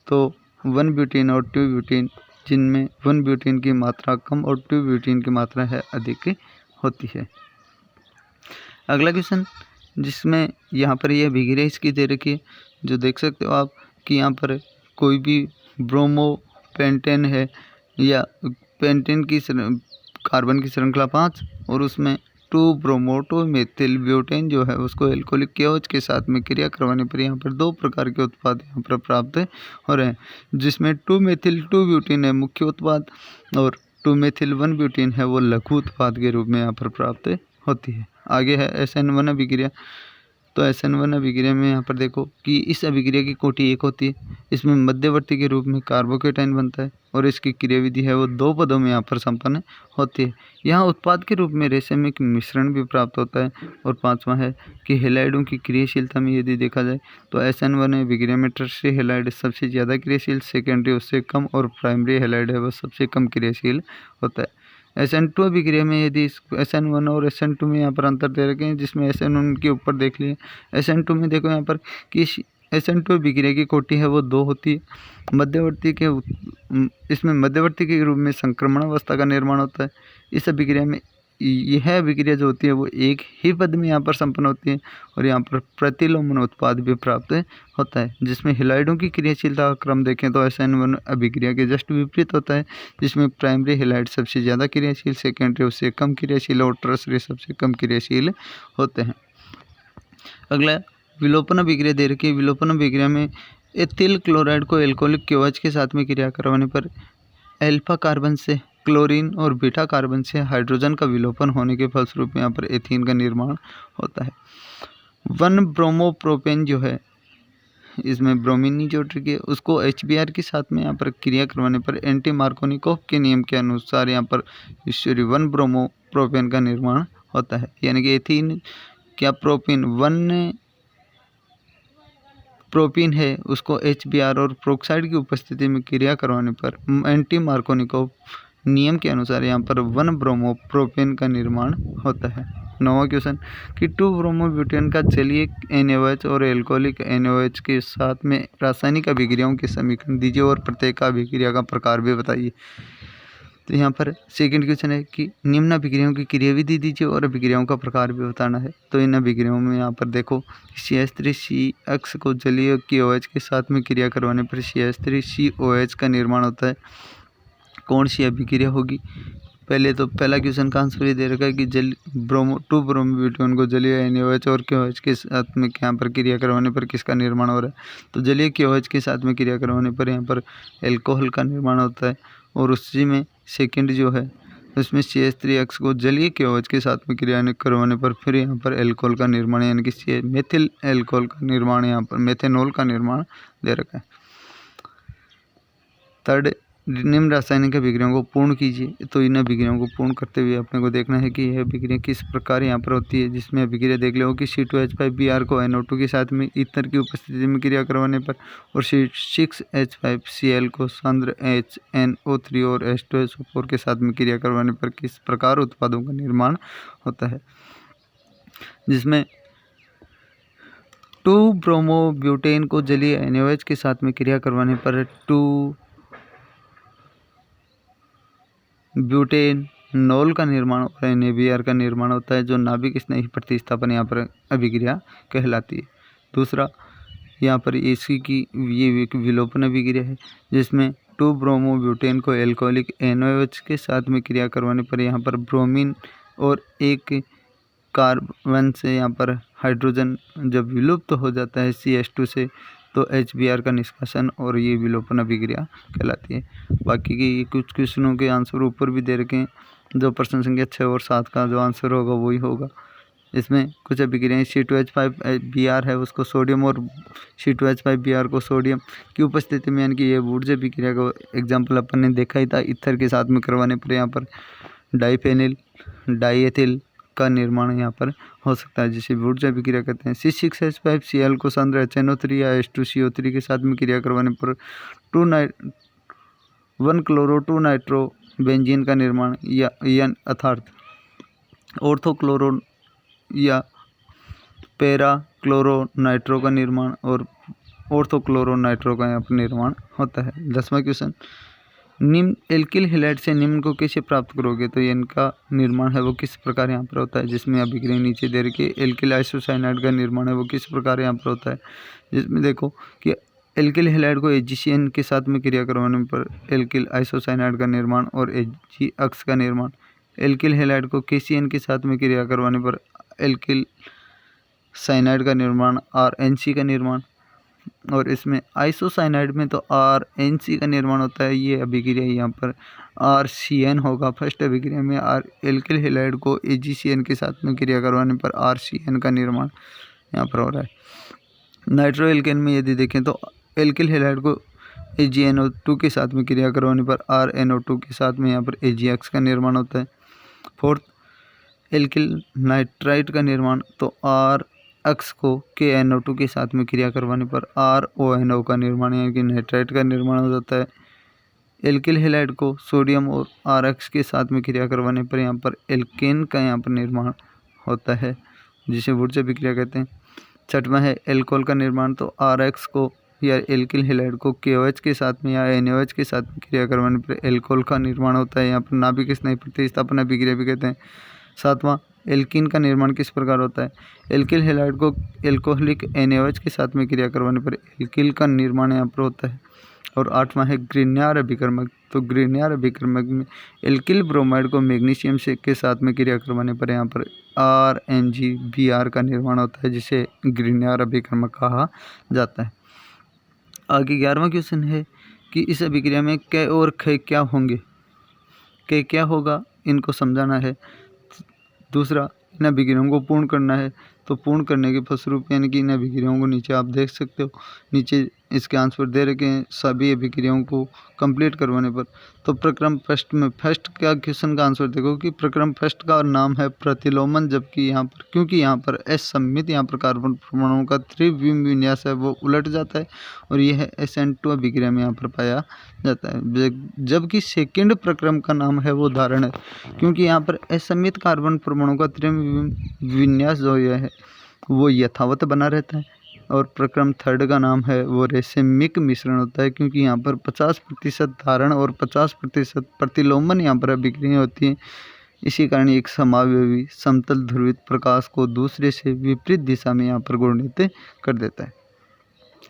तो 1-ब्यूटीन और 2-ब्यूटीन जिनमें 1-ब्यूटीन की मात्रा कम और 2-ब्यूटीन की मात्रा है अधिक होती है। अगला क्वेश्चन जिसमें यहाँ पर यह अभिक्रिया इसकी दे रखी है जो देख सकते हो आप कि यहाँ पर कोई भी ब्रोमोपेंटेन है या पेंटेन की कार्बन की श्रृंखला 5 और उसमें 2-ब्रोमो मेथिल ब्यूटेन जो है उसको एल्कोहलिक KOH के साथ में क्रिया करवाने पर यहाँ पर दो प्रकार के उत्पाद यहाँ पर प्राप्त हो रहे हैं, जिसमें 2-मेथिल 2-ब्यूटीन है मुख्य उत्पाद और 2-मेथिल 1-ब्यूटीन है वो लघु उत्पाद के रूप में यहाँ पर प्राप्त होती है। आगे है SN1 अभिक्रिया। तो SN1 अभिक्रिया में यहाँ पर देखो कि इस अभिक्रिया की कोटि 1 होती है। इसमें मध्यवर्ती के रूप में कार्बोकेटाइन बनता है और इसकी क्रियाविधि है वो 2 पदों में यहाँ पर संपन्न होती है। यहाँ उत्पाद के रूप में रेशमिक मिश्रण भी प्राप्त होता है। और 5वां है कि हैलाइडों की क्रियाशीलता में यदि देखा जाए तो SN1 अभिक्रिया में टर्शरी हैलाइड सबसे ज़्यादा क्रियाशील, सेकेंडरी उससे कम और प्राइमरी हैलाइड है वह सबसे कम क्रियाशील होता है। SN2 अभिक्रिया में यदि SN1 और SN2 में यहाँ पर अंतर दे रखे हैं, जिसमें SN1 के ऊपर देख लिए SN2 में देखो यहाँ पर कि SN2 अभिक्रिया की कोटि है वो 2 होती है। इसमें मध्यवर्ती के रूप में संक्रमण अवस्था का निर्माण होता है। इस अभिक्रिया में यह अभिक्रिया जो होती है वो एक ही पद में यहाँ पर संपन्न होती है और यहाँ पर प्रतिलोमन उत्पाद भी प्राप्त होता है। जिसमें हेलाइडों की क्रियाशीलता का क्रम देखें तो SN1 अभिक्रिया के जस्ट विपरीत होता है, जिसमें प्राइमरी हेलाइड सबसे ज़्यादा क्रियाशील, सेकेंडरी उससे कम क्रियाशील और टर्सरी सबसे कम क्रियाशील होते हैं। अगला विलोपन अभिक्रिया दे रखी है। विलोपन अभिक्रिया में एथिल क्लोराइड को एल्कोहलिक KOH के साथ में क्रिया करवाने पर अल्फा कार्बन से क्लोरीन और बीटा कार्बन से हाइड्रोजन का विलोपन होने के फलस्वरूप यहाँ पर एथीन का निर्माण होता है। 1 ब्रोमोप्रोपेन जो है, इसमें ब्रोमीन नहीं जोड़ रखी है, उसको HBr के साथ में यहाँ पर क्रिया करवाने पर एंटी मार्कोनिकोव के नियम के अनुसार यहाँ पर 1 ब्रोमोप्रोपेन का निर्माण होता है। यानी कि एथीन क्या प्रोपीन 1 प्रोपीन है उसको HBr और प्रोक्साइड की उपस्थिति में क्रिया करवाने पर एंटी मार्कोनिकोव नियम के अनुसार यहाँ पर 1 ब्रोमोप्रोपेन का निर्माण होता है। 9वां क्वेश्चन कि 2 ब्रोमोब्यूटेन का जलीय NaOH और एल्कोहलिक NaOH के साथ में रासायनिक अभिक्रियाओं के समीकरण दीजिए और प्रत्येक का अभिक्रिया का प्रकार भी बताइए। तो यहाँ पर सेकंड क्वेश्चन है कि निम्न अभिक्रियाओं की क्रियाविधि दीजिए और अभिक्रियाओं का प्रकार भी बताना है। तो इन अभिक्रियाओं में यहाँ पर देखो CH3CX को जलीय KOH के साथ में क्रिया करवाने पर CH3COH का निर्माण होता है। कौन सी अभिक्रिया होगी? पहले तो पहला क्वेश्चन का आंसर ये दे रखा है कि 2 ब्रोमोब्यूटेन को जलीय NaOH और KOH के साथ में यहाँ पर क्रिया करवाने पर किसका निर्माण हो रहा है? तो जलीय KOH के साथ में क्रिया करवाने पर यहाँ पर एल्कोहल का निर्माण होता है और उसी में सेकंड जो है उसमें CH3X को जलीय KOH के साथ में क्रिया करवाने पर फिर यहाँ पर एल्कोहल का निर्माण यानी कि मेथिल एल्कोहल का निर्माण, यहाँ पर मेथेनॉल का निर्माण दे रखा है। थर्ड निम्न रासायनिक अभिक्रियाओं को पूर्ण कीजिए। तो इन अभिक्रियाओं को पूर्ण करते हुए अपने को देखना है कि यह अभिक्रिया किस प्रकार यहाँ पर होती है। जिसमें अभिक्रिया देख लो कि C2H5Br को NO2 के साथ में ईथर की उपस्थिति में क्रिया करवाने पर और C6H5Cl को सांद्र HNO3 और H2SO4 के साथ में क्रिया करवाने पर किस प्रकार उत्पादों का निर्माण होता है। जिसमें 2 ब्रोमोब्यूटेन को जलीय NaOH के साथ में क्रिया करवाने पर 2 ब्यूटेनॉल का निर्माण और NaBr का निर्माण होता है, जो नाभिक स्नेही प्रतिस्थापन यहाँ पर अभिक्रिया कहलाती है। दूसरा यहाँ पर इसकी की ये एक विलोपन अभिक्रिया है, जिसमें 2 ब्रोमोब्यूटेन को एल्कोहलिक NaOH के साथ में क्रिया करवाने पर यहाँ पर ब्रोमीन और एक कार्बन से यहाँ पर हाइड्रोजन जब विलुप्त हो जाता है CH2 से तो HBr का निष्कासन और ये विलोपन अभिक्रिया कहलाती है। बाकी की कुछ क्वेश्चनों के आंसर ऊपर भी दे रखे हैं, जो प्रश्न संख्या 6 और 7 का जो आंसर होगा वही होगा। इसमें कुछ अभिक्रियाएं C2H5Br है उसको सोडियम और C2H5Br को सोडियम की उपस्थिति में यानी कि ये वुड्स अभिक्रिया का एग्जाम्पल अपन ने देखा ही था। ईथर के साथ में करवाने पर यहाँ पर डाइफेनिल डाइएथिल का निर्माण यहाँ पर हो सकता है, जिसे वुड्स अभिक्रिया कहते हैं। C6H5Cl को सांद्र HNO3 या H2CO3 के साथ में क्रिया करवाने पर 1 क्लोरो 2 नाइट्रो बेंजीन का निर्माण या अर्थात ऑर्थोक्लोरो या पैरा क्लोरो नाइट्रो का निर्माण और ऑर्थोक्लोरो नाइट्रो का यहाँ पर निर्माण होता है। 10वां क्वेश्चन निम्न एल्किल हैलाइड से निम्न को कैसे प्राप्त करोगे। तो ये इनका निर्माण है वो किस प्रकार यहाँ पर होता है। जिसमें अभिक्रिया नीचे दे रखी है। एल्किल आइसोसाइनाइड का निर्माण है वो किस प्रकार यहाँ पर होता है। जिसमें देखो कि एल्किल हैलाइड को AgCN के साथ में क्रिया करवाने पर एल्किल आइसोसाइनाइड का निर्माण और Ag अक्ष का निर्माण। एल्किल हैलाइड को KCN के साथ में क्रिया करवाने पर एल्किल साइनाइड का निर्माण RNC का निर्माण और इसमें आइसोसाइनाइड में तो RNC का निर्माण होता है। ये अभिक्रिया यहाँ पर RCN होगा। फर्स्ट अभिक्रिया में एल्किल हैलाइड को AgCN के साथ में क्रिया करवाने पर RCN का निर्माण यहाँ पर हो रहा है। नाइट्रो एल्केन में यदि देखें तो एल्किल हैलाइड को AgNO2 के साथ में क्रिया करवाने पर RNO2 के साथ में यहाँ पर AgX का निर्माण होता है। फोर्थ एल्किल नाइट्राइट का निर्माण तो R अक्ष को KNO2 के साथ में क्रिया करवाने पर RONO का निर्माण यानी कि नाइट्राइट का निर्माण हो जाता है। एल्किल हैलाइड को सोडियम और R अक्ष के साथ में क्रिया करवाने पर यहाँ पर एल्केन का यहाँ पर निर्माण होता है, जिसे वुड्स अभिक्रिया कहते हैं। 6वां है एल्कोहल का निर्माण तो R अक्ष को या एल्किल हैलाइड को KOH के साथ में या NaOH के साथ में क्रिया करवाने पर एल्कोहल का निर्माण होता है। यहाँ पर नाभिक स्नेही प्रतिस्थापन अभिक्रिया भी कहते हैं। सातवां, एल्कीन का निर्माण किस प्रकार होता है? एल्किल हैलाइड को एल्कोहलिक NaOH के साथ में क्रिया करवाने पर एल्किल का निर्माण यहाँ पर होता है। और आठवां है ग्रिग्नार्ड अभिकर्मक। तो ग्रिग्नार्ड अभिकर्मक में एल्किल ब्रोमाइड को मैग्नीशियम से के साथ में क्रिया करवाने पर यहाँ पर RMgBr का निर्माण होता है, जिसे ग्रिग्नार्ड अभिकर्मक कहा जाता है। आगे 11वां क्वेश्चन है कि इस अभिक्रिया में क और ख क्या होंगे? क क्या होगा, इनको समझाना है। दूसरा, इन अभिक्रियाओं को पूर्ण करना है। तो पूर्ण करने के फलस्वरूप यानी कि इन अभिक्रियाओं को नीचे आप देख सकते हो, नीचे इसके आंसर दे रखे हैं सभी अभिक्रियाओं को कंप्लीट करवाने पर। तो प्रक्रम फर्स्ट में फर्स्ट का क्वेश्चन का आंसर देखो कि प्रक्रम फर्स्ट का नाम है प्रतिलोमन, जबकि यहाँ पर क्योंकि यहाँ पर असममित यहाँ पर कार्बन परमाणुओं का त्रिविम विन्यास है वो उलट जाता है और यह SN2 अभिक्रिया में यहाँ पर पाया जाता है। जबकि सेकेंड प्रक्रम का नाम है वो धारण है, क्योंकि यहाँ पर असममित कार्बन परमाणुओं का त्रिविम विन्यास जो है वो यथावत बना रहता है। और प्रक्रम थर्ड का नाम है वो रेसिमिक मिश्रण होता है, क्योंकि यहाँ पर 50% धारण और 50% प्रतिलोमन यहाँ पर अभिक्रिया होती है। इसी कारण एक समावयवी समतल ध्रुवित प्रकाश को दूसरे से विपरीत दिशा में यहाँ पर गुणित कर देता है।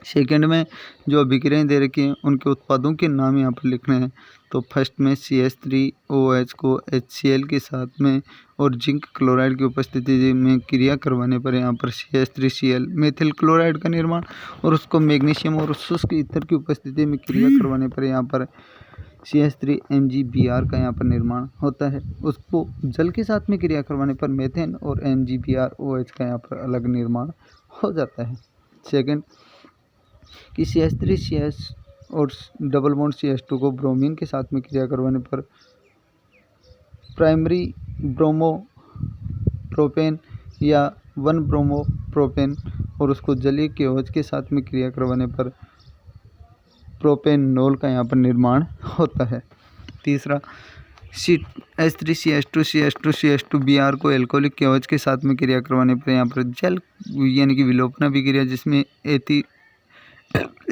सेकेंड में जो अभिक्रियाएं दे रखी हैं उनके उत्पादों के नाम यहाँ पर लिखने हैं। तो फर्स्ट में CH3OH को HCl के साथ में और जिंक क्लोराइड की उपस्थिति में क्रिया करवाने पर यहाँ पर CH3Cl मेथिल क्लोराइड का निर्माण, और उसको मैग्नीशियम और शुष्क ईथर की उपस्थिति में क्रिया करवाने पर यहाँ पर CH3MgBr का यहाँ पर निर्माण होता है। उसको जल के साथ में क्रिया करवाने पर मेथेन और MgBrOH का यहाँ पर अलग निर्माण हो जाता है। सेकेंड कि CH3CH और डबल बॉन्ड CH2 को ब्रोमीन के साथ में क्रिया करवाने पर प्राइमरी ब्रोमो प्रोपेन या 1 ब्रोमो प्रोपेन और उसको जलीय KOH के साथ में क्रिया करवाने पर प्रोपेनॉल का यहाँ पर निर्माण होता है। तीसरा, H3CH2CH2CH2Br को एल्कोहलिक KOH के साथ में क्रिया करवाने पर यहाँ पर जल यानी कि विलोपन अभिक्रिया जिसमें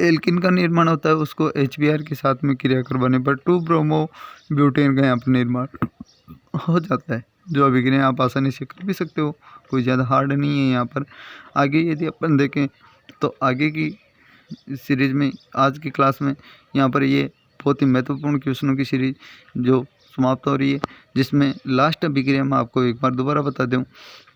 एल्किन का निर्माण होता है, उसको HBr के साथ में क्रिया करवाने पर 2 ब्रोमो ब्यूटेन का यहाँ पर निर्माण हो जाता है। जो अभिक्रिया आप आसानी से कर भी सकते हो, कोई ज़्यादा हार्ड नहीं है यहाँ पर। आगे यदि अपन देखें तो आगे की सीरीज में आज की क्लास में यहाँ पर ये बहुत ही महत्वपूर्ण क्वेश्चनों की सीरीज जो समाप्त हो रही है, जिसमें लास्ट अभिक्रिया में आपको एक बार दोबारा बता दूँ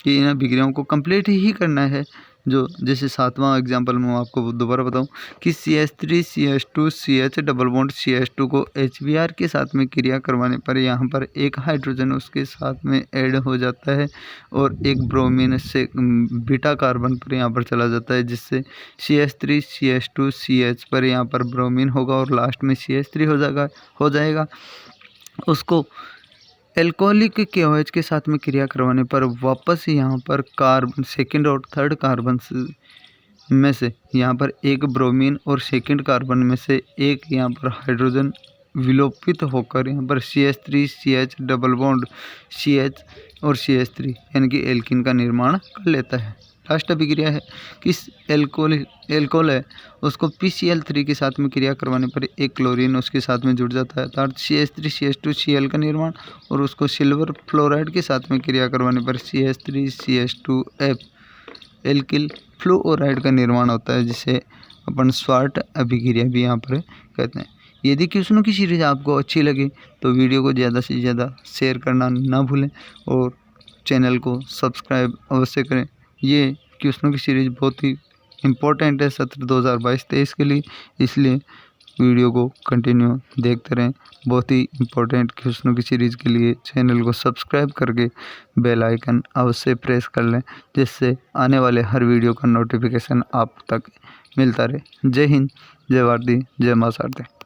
कि इन अभिक्रियाओं को कंप्लीट ही करना है। जो जैसे 7वां एग्जाम्पल में आपको दोबारा बताऊं कि CH3CH2CH डबल बॉन्ड CH2 को HBr के साथ में क्रिया करवाने पर यहाँ पर एक हाइड्रोजन उसके साथ में ऐड हो जाता है और एक ब्रोमीन से बीटा कार्बन पर यहाँ पर चला जाता है, जिससे CH3CH2CH पर यहाँ पर ब्रोमीन होगा और लास्ट में CH3 हो जाएगा। उसको एल्कोहलिक KOH के साथ में क्रिया करवाने पर वापस यहाँ पर कार्बन सेकंड और थर्ड कार्बन में से यहाँ पर एक ब्रोमीन और सेकंड कार्बन में से एक यहाँ पर हाइड्रोजन विलोपित होकर यहाँ पर CH3CH डबल बॉन्ड CH और CH3 यानी कि एल्किन का निर्माण कर लेता है। लास्ट अभिक्रिया है कि एल्कोहल है उसको PCl3 के साथ में क्रिया करवाने पर एक क्लोरीन उसके साथ में जुड़ जाता है, अर्थात CH3CH2Cl का निर्माण, और उसको सिल्वर फ्लोराइड के साथ में क्रिया करवाने पर CH3CH2F एल्किल फ्लोराइड का निर्माण होता है, जिसे अपन स्वार्ट अभिक्रिया भी यहाँ पर कहते हैं। यदि क्वेश्चनों की सीरीज आपको अच्छी लगे तो वीडियो को ज़्यादा से ज़्यादा शेयर करना ना भूलें और चैनल को सब्सक्राइब अवश्य करें। ये क्वेश्चनों की सीरीज बहुत ही इम्पोर्टेंट है सत्र 2022-23 के लिए, इसलिए वीडियो को कंटिन्यू देखते रहें। बहुत ही इम्पोर्टेंट क्वेश्चनों की सीरीज़ के लिए चैनल को सब्सक्राइब करके बेल आइकन अवश्य प्रेस कर लें, जिससे आने वाले हर वीडियो का नोटिफिकेशन आप तक मिलता रहे। जय हिंद, जय भारती, जय मां शारदे।